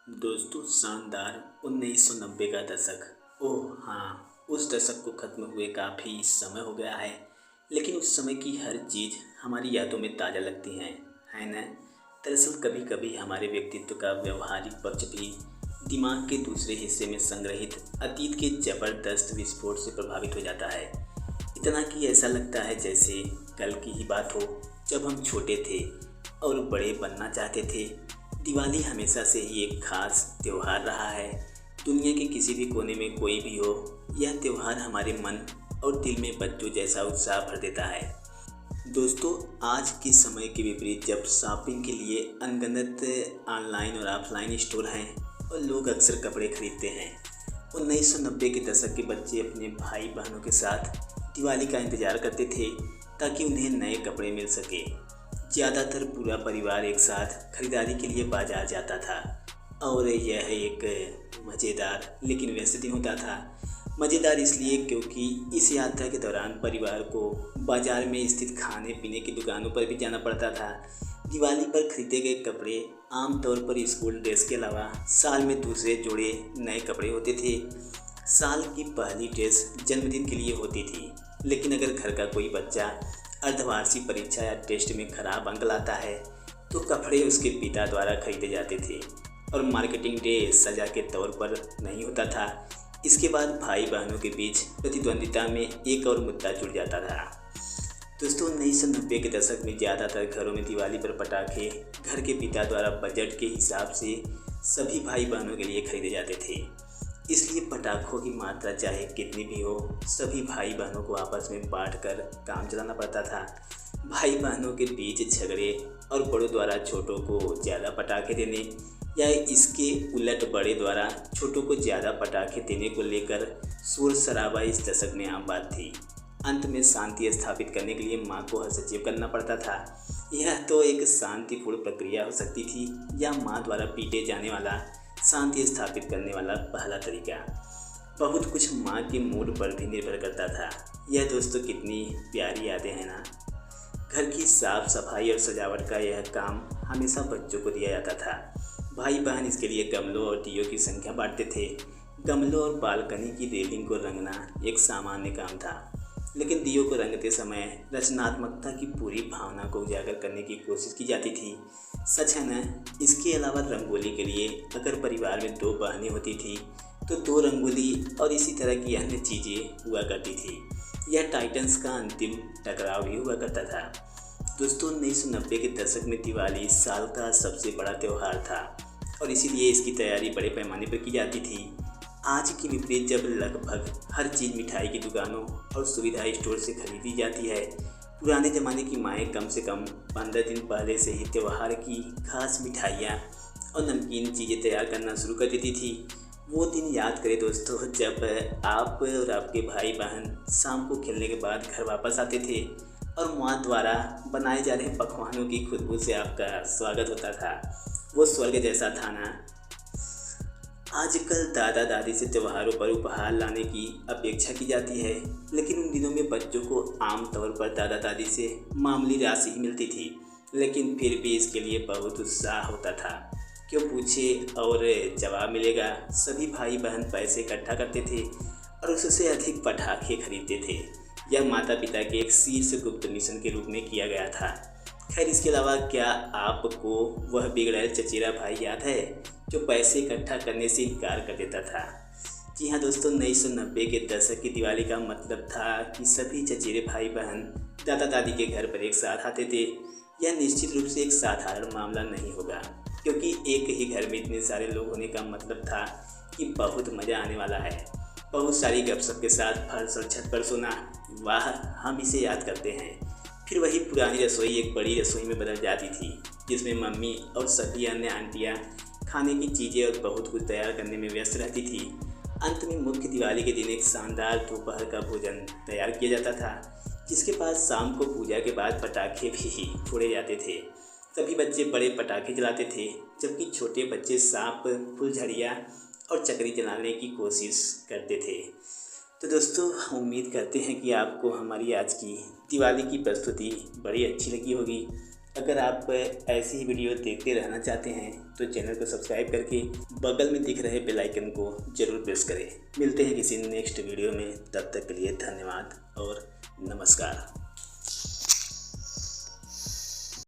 दोस्तों शानदार 1990 का दशक। ओह हाँ, उस दशक को ख़त्म हुए काफ़ी समय हो गया है। लेकिन उस समय की हर चीज़ हमारी यादों में ताज़ा लगती है ना। दरअसल कभी कभी हमारे व्यक्तित्व का व्यवहारिक पक्ष भी दिमाग के दूसरे हिस्से में संग्रहित अतीत के ज़बरदस्त विस्फोट से प्रभावित हो जाता है। इतना कि ऐसा लगता है जैसे कल की ही बात हो, जब हम छोटे थे और बड़े बनना चाहते थे। दिवाली हमेशा से ही एक खास त्यौहार रहा है। दुनिया के किसी भी कोने में कोई भी हो, यह त्यौहार हमारे मन और दिल में बच्चों जैसा उत्साह भर देता है। दोस्तों, आज के समय के विपरीत जब शॉपिंग के लिए अनगिनत ऑनलाइन और ऑफलाइन स्टोर हैं और लोग अक्सर कपड़े खरीदते हैं, 1990 के दशक के बच्चे अपने भाई बहनों के साथ दिवाली का इंतज़ार करते थे ताकि उन्हें नए कपड़े मिल सके। ज़्यादातर पूरा परिवार एक साथ खरीदारी के लिए बाजार जाता था और यह एक मज़ेदार लेकिन व्यस्त दिन होता था। मज़ेदार इसलिए क्योंकि इस यात्रा के दौरान परिवार को बाजार में स्थित खाने पीने की दुकानों पर भी जाना पड़ता था। दिवाली पर खरीदे गए कपड़े आमतौर पर स्कूल ड्रेस के अलावा साल में दूसरे जोड़े नए कपड़े होते थे। साल की पहली ड्रेस जन्मदिन के लिए होती थी, लेकिन अगर घर का कोई बच्चा अर्धवार्षिक परीक्षा या टेस्ट में खराब अंक लाता है तो कपड़े उसके पिता द्वारा खरीदे जाते थे और मार्केटिंग डे सजा के तौर पर नहीं होता था। इसके बाद भाई बहनों के बीच प्रतिद्वंदिता में एक और मुद्दा जुड़ जाता था। दोस्तों, 1990 के दशक में ज़्यादातर घरों में दिवाली पर पटाखे घर के पिता द्वारा बजट के हिसाब से सभी भाई बहनों के लिए खरीदे जाते थे। इसलिए पटाखों की मात्रा चाहे कितनी भी हो, सभी भाई बहनों को आपस में बांट कर काम चलाना पड़ता था। भाई बहनों के बीच झगड़े और बड़ों द्वारा छोटों को ज़्यादा पटाखे देने या इसके उलट बड़े द्वारा छोटों को ज़्यादा पटाखे देने को लेकर शोर शराबा इस दशक में आम बात थी। अंत में शांति स्थापित करने के लिए माँ को हस्तक्षेप करना पड़ता था। यह तो एक शांतिपूर्ण प्रक्रिया हो सकती थी या माँ द्वारा पीटे जाने वाला शांति स्थापित करने वाला पहला तरीका। बहुत कुछ माँ के मूड पर भी निर्भर करता था। यह दोस्तों कितनी प्यारी यादें हैं ना। घर की साफ सफाई और सजावट का यह काम हमेशा बच्चों को दिया जाता था। भाई बहन इसके लिए गमलों और दियों की संख्या बांटते थे। गमलों और बालकनी की रेलिंग को रंगना एक सामान्य काम था, लेकिन दियों को रंगते समय रचनात्मकता की पूरी भावना को उजागर करने की कोशिश की जाती थी। सच है ना। इसके अलावा रंगोली के लिए अगर परिवार में दो बहनें होती थी तो दो रंगोली और इसी तरह की अन्य चीज़ें हुआ करती थी। यह टाइटन्स का अंतिम टकराव भी हुआ करता था। दोस्तों, 1990 के दशक में दिवाली साल का सबसे बड़ा त्यौहार था और इसीलिए इसकी तैयारी बड़े पैमाने पर की जाती थी। आज के विपरीत जब लगभग हर चीज़ मिठाई की दुकानों और सुविधा स्टोर से खरीदी जाती है, पुराने ज़माने की माएँ कम से कम 15 दिन पहले से ही त्यौहार की खास मिठाइयाँ और नमकीन चीज़ें तैयार करना शुरू कर देती थी। वो दिन याद करें दोस्तों, जब आप और आपके भाई बहन शाम को खेलने के बाद घर वापस आते थे और माँ द्वारा बनाए जा रहे पकवानों की खुशबू से आपका स्वागत होता था। वो स्वर्ग जैसा था ना। आजकल दादा दादी से त्योहारों पर उपहार लाने की अपेक्षा की जाती है, लेकिन उन दिनों में बच्चों को आमतौर पर दादा दादी से मामूली राशि ही मिलती थी, लेकिन फिर भी इसके लिए बहुत उत्साह होता था। क्यों पूछे और जवाब मिलेगा। सभी भाई बहन पैसे इकट्ठा करते थे और उससे अधिक पटाखे खरीदते थे। यह माता पिता के एक शीर्ष गुप्त मिशन के रूप में किया गया था। खैर, इसके अलावा क्या आपको वह बिगड़ैल चचेरा भाई याद है जो पैसे इकट्ठा करने से इनकार कर देता था? जी हाँ दोस्तों, 1990 के दशक की दिवाली का मतलब था कि सभी चचेरे भाई बहन दादा दादी के घर पर एक साथ आते थे। यह निश्चित रूप से एक साधारण मामला नहीं होगा, क्योंकि एक ही घर में इतने सारे लोग होने का मतलब था कि बहुत मज़ा आने वाला है। बहुत सारी गपशप के साथ फर्श और छत पर सोना, वाह हम इसे याद करते हैं। फिर वही पुरानी रसोई एक बड़ी रसोई में बदल जाती थी, जिसमें मम्मी और सभी अन्य आंटियाँ खाने की चीज़ें और बहुत कुछ तैयार करने में व्यस्त रहती थी। अंत में मुख्य दिवाली के दिन एक शानदार दोपहर का भोजन तैयार किया जाता था, जिसके बाद शाम को पूजा के बाद पटाखे भी फोड़े जाते थे। सभी बच्चे बड़े पटाखे जलाते थे, जबकि छोटे बच्चे सांप, फुलझड़ियाँ और चकरी जलाने की कोशिश करते थे। तो दोस्तों, उम्मीद करते हैं कि आपको हमारी आज की दिवाली की प्रस्तुति बड़ी अच्छी लगी होगी। अगर आप ऐसी ही वीडियो देखते रहना चाहते हैं तो चैनल को सब्सक्राइब करके बगल में दिख रहे बेल आइकन को ज़रूर प्रेस करें। मिलते हैं किसी नेक्स्ट वीडियो में, तब तक के लिए धन्यवाद और नमस्कार।